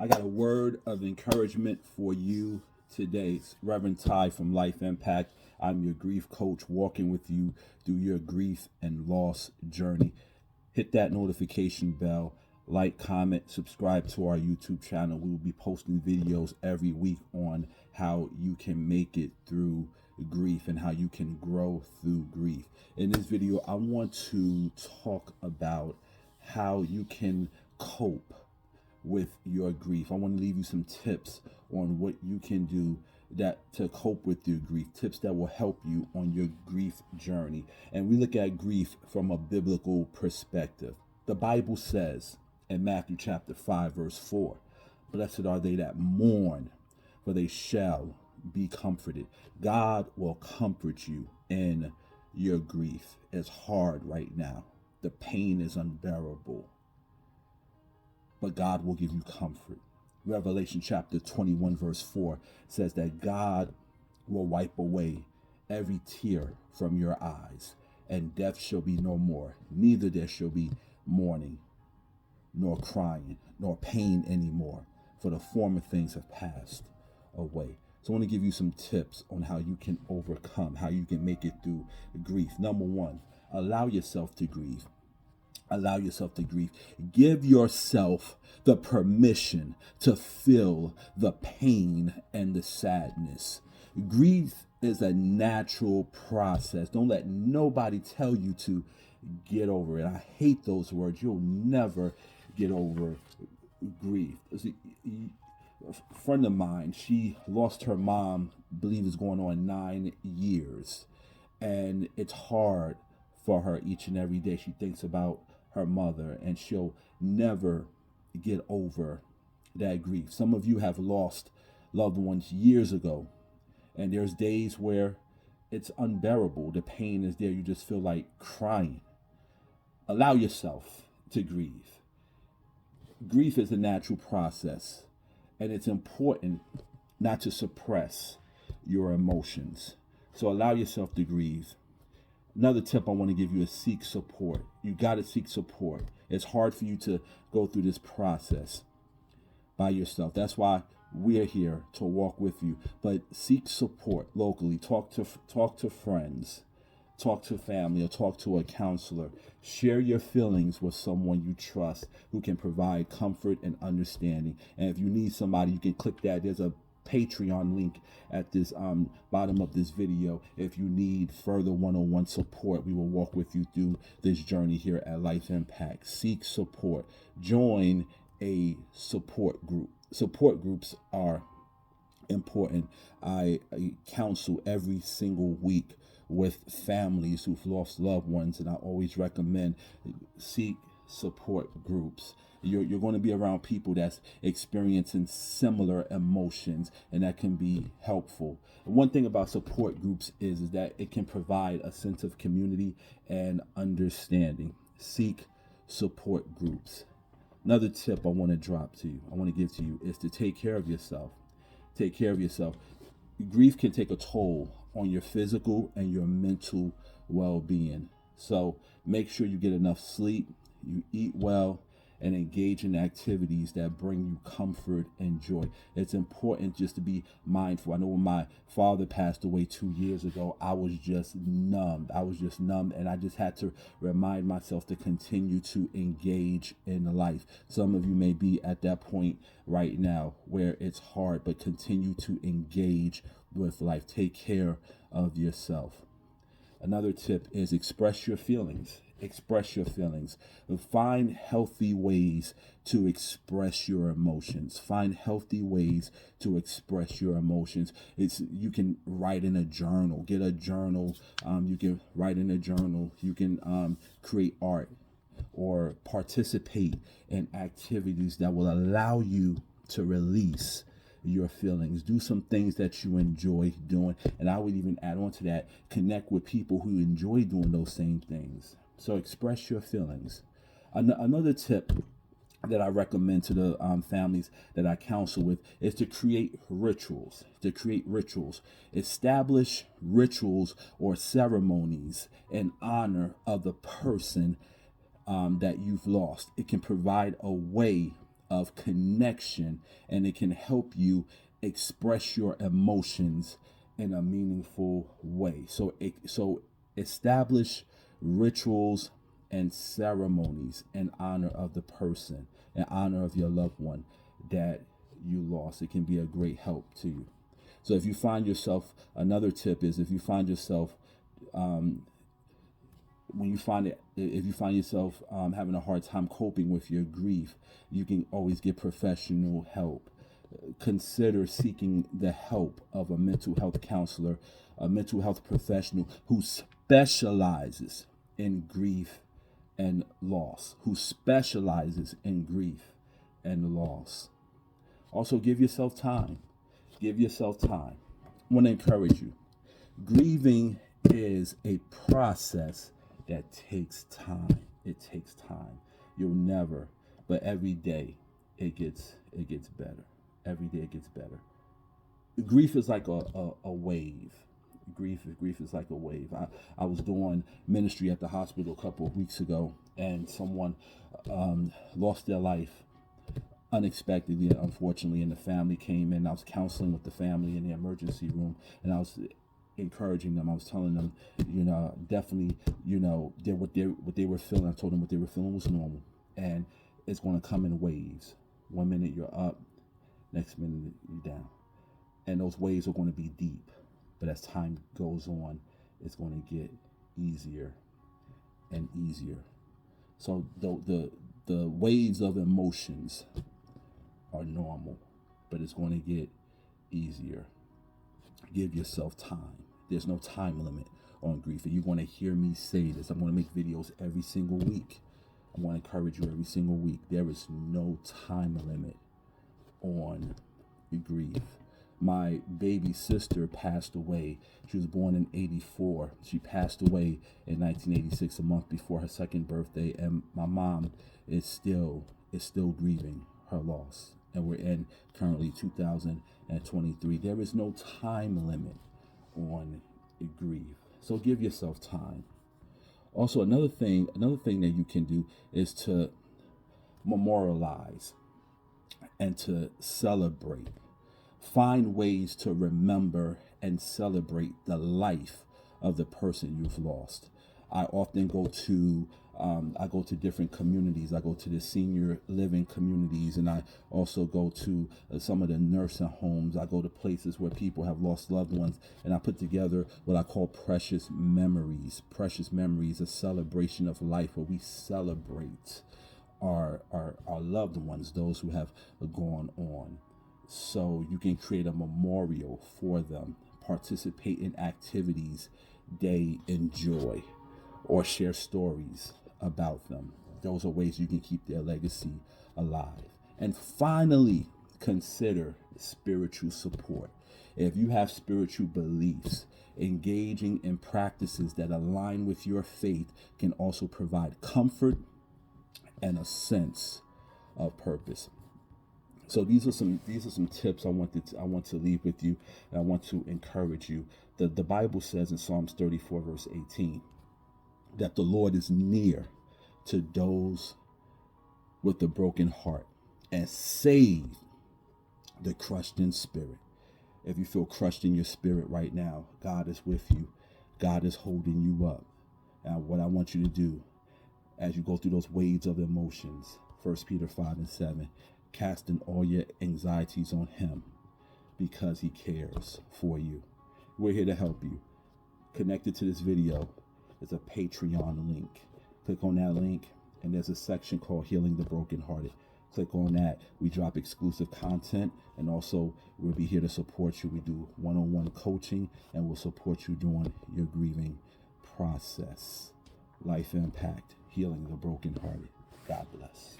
I got a word of encouragement for you today. It's Reverend Ty from Life Impact. I'm your grief coach, walking with you through your grief and loss journey. Hit that notification bell, like, comment, subscribe to our YouTube channel. We will be posting videos every week on how you can make it through grief and how you can grow through grief. In this video, I want to talk about how you can cope with your grief. I want to leave you some tips on what you can do that to cope with your grief, tips that will help you on your grief journey. And we look at grief from a biblical perspective. The Bible says in Matthew chapter 5 verse 4, blessed are they that mourn, for they shall be comforted. God will comfort you in your grief. It's hard right now. The pain is unbearable, but God will give you comfort. Revelation chapter 21 verse 4 says that God will wipe away every tear from your eyes, and death shall be no more. Neither there shall be mourning, nor crying, nor pain anymore, for the former things have passed away. So I want to give you some tips on how you can overcome, how you can make it through grief. Number one, allow yourself to grieve. Allow yourself to grieve. Give yourself the permission to feel the pain and the sadness. Grief is a natural process. Don't let nobody tell you to get over it. I hate those words. You'll never get over grief. See, a friend of mine, she lost her mom, I believe it's going on 9 years. And it's hard for her each and every day. She thinks about her mother, and she'll never get over that grief. Some of you have lost loved ones years ago, and there's days where it's unbearable. The pain is there. You just feel like crying. Allow yourself to grieve. Grief is a natural process, and it's important not to suppress your emotions. So allow yourself to grieve. Another tip I want to give you is seek support. You got to seek support. It's hard for you to go through this process by yourself. That's why we're here to walk with you. But seek support locally. Talk to friends, talk to family, or talk to a counselor. Share your feelings with someone you trust who can provide comfort and understanding. And if you need somebody, you can click that. There's a Patreon link at this bottom of this video. If you need further one-on-one support, we will walk with you through this journey here at Life Impact. Seek support. Join a support group. Support groups are important. I counsel every single week with families who've lost loved ones, and I always recommend seek support groups. You're going to be around people that's experiencing similar emotions, and that can be helpful. One thing about support groups is that it can provide a sense of community and understanding. Seek support groups. Another tip I want to drop to you, I want to give to you, is to take care of yourself. Take care of yourself. Grief can take a toll on your physical and your mental well-being. So make sure you get enough sleep, you eat well, and engage in activities that bring you comfort and joy. It's important just to be mindful. I know when my father passed away 2 years ago, I was just numbed. And I just had to remind myself to continue to engage in life. Some of you may be at that point right now where it's hard, but continue to engage with life. Take care of yourself. Another tip is express your feelings. Express your feelings. Find healthy ways to express your emotions. Find healthy ways to express your emotions. You can write in a journal. Get a journal. You can write in a journal. You can create art or participate in activities that will allow you to release your feelings. Do some things that you enjoy doing. And I would even add on to that, connect with people who enjoy doing those same things. So express your feelings. Another tip that I recommend to the families that I counsel with is to create rituals. Establish rituals or ceremonies in honor of the person that you've lost. It can provide a way of connection, and it can help you express your emotions in a meaningful way. So establish rituals and ceremonies in honor of the person, in honor of your loved one that you lost. It can be a great help to you. So if you find yourself, another tip is, if you find yourself if you find yourself having a hard time coping with your grief, you can always get professional help. Consider seeking the help of a mental health counselor, a mental health professional who specializes in grief and loss, and loss. Also, give yourself time. Give yourself time. I want to encourage you. Grieving is a process that takes time. It takes time. You'll never, but every day it gets better. Every day it gets better. Grief is like a wave. Grief is like a wave. I was doing ministry at the hospital a couple of weeks ago, and someone lost their life unexpectedly, unfortunately, and the family came in. I was counseling with the family in the emergency room, and I was encouraging them. I was telling them, definitely, what they were feeling. I told them what they were feeling was normal, and it's going to come in waves. 1 minute you're up, next minute you're down, and those waves are going to be deep. But as time goes on, it's going to get easier and easier. So the waves of emotions are normal, but it's going to get easier. Give yourself time. There's no time limit on grief. And you're going to hear me say this. I'm going to make videos every single week. I want to encourage you every single week. There is no time limit on grief. My baby sister passed away. She was born in 1984. She passed away in 1986, a month before her second birthday. And my mom is still grieving her loss. And we're in currently 2023. There is no time limit on grief. So give yourself time. Also, another thing that you can do is to memorialize and to celebrate. Find ways to remember and celebrate the life of the person you've lost. I often go to different communities. I go to the senior living communities, and I also go to some of the nursing homes. I go to places where people have lost loved ones, and I put together what I call precious memories. Precious memories, a celebration of life where we celebrate our loved ones, those who have gone on. So you can create a memorial for them, participate in activities they enjoy, or share stories about them. Those are ways you can keep their legacy alive. And finally, consider spiritual support. If you have spiritual beliefs, engaging in practices that align with your faith can also provide comfort and a sense of purpose. So these are some tips I want to leave with you, and I want to encourage you. The Bible says in Psalms 34 verse 18 that the Lord is near to those with a broken heart and save the crushed in spirit. If you feel crushed in your spirit right now, God is with you. God is holding you up. And what I want you to do as you go through those waves of emotions, 1 Peter 5:7, casting all your anxieties on him because he cares for you. We're here to help you. Connected to this video is a Patreon link. Click on that link, and there's a section called Healing the Brokenhearted. Click on that. We drop exclusive content, and also we'll be here to support you. We do one-on-one coaching, and we'll support you during your grieving process. Life Impact, Healing the Brokenhearted. God bless.